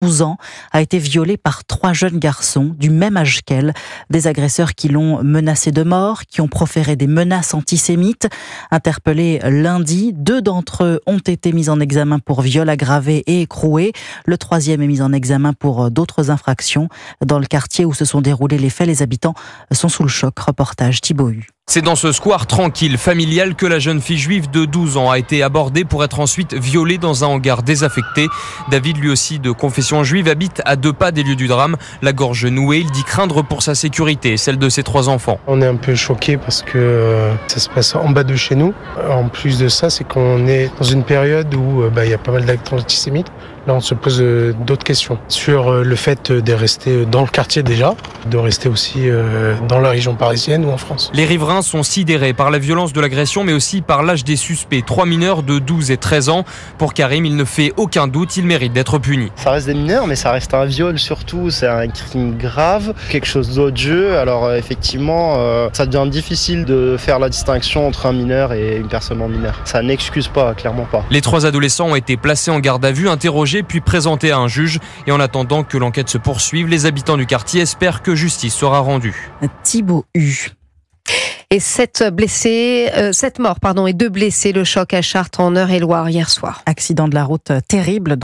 12 ans, a été violée par 3 jeunes garçons du même âge qu'elle. Des agresseurs qui l'ont menacée de mort, qui ont proféré des menaces antisémites. Interpellés lundi, 2 d'entre eux ont été mis en examen pour viol aggravé et écroué. Le 3e est mis en examen pour d'autres infractions. Dans le quartier où se sont déroulés les faits, les habitants sont sous le choc. Reportage Thibaut Hu. C'est dans ce square tranquille, familial, que la jeune fille juive de 12 ans a été abordée pour être ensuite violée dans un hangar désaffecté. David, lui aussi de confession juive, habite à 2 pas des lieux du drame. La gorge nouée, il dit craindre pour sa sécurité et celle de ses 3 enfants. On est un peu choqués parce que ça se passe en bas de chez nous. En plus de ça, c'est qu'on est dans une période où il y a pas mal d'actes antisémites. Là, on se pose d'autres questions sur le fait de rester dans le quartier déjà, de rester aussi dans la région parisienne ou en France. Les riverains sont sidérés par la violence de l'agression, mais aussi par l'âge des suspects. 3 mineurs de 12 et 13 ans. Pour Karim, il ne fait aucun doute, il mérite d'être puni. Ça reste des mineurs, mais ça reste un viol surtout. C'est un crime grave, quelque chose d'odieux. Alors effectivement, ça devient difficile de faire la distinction entre un mineur et une personne non mineure. Ça n'excuse pas, clairement pas. Les 3 adolescents ont été placés en garde à vue, interrogés puis présentés à un juge. Et en attendant que l'enquête se poursuive, les habitants du quartier espèrent que justice sera rendue. Thibaut Hu. Et 7 morts et 2 blessés. Le choc à Chartres en Eure-et-Loir hier soir. Accident de la route terrible.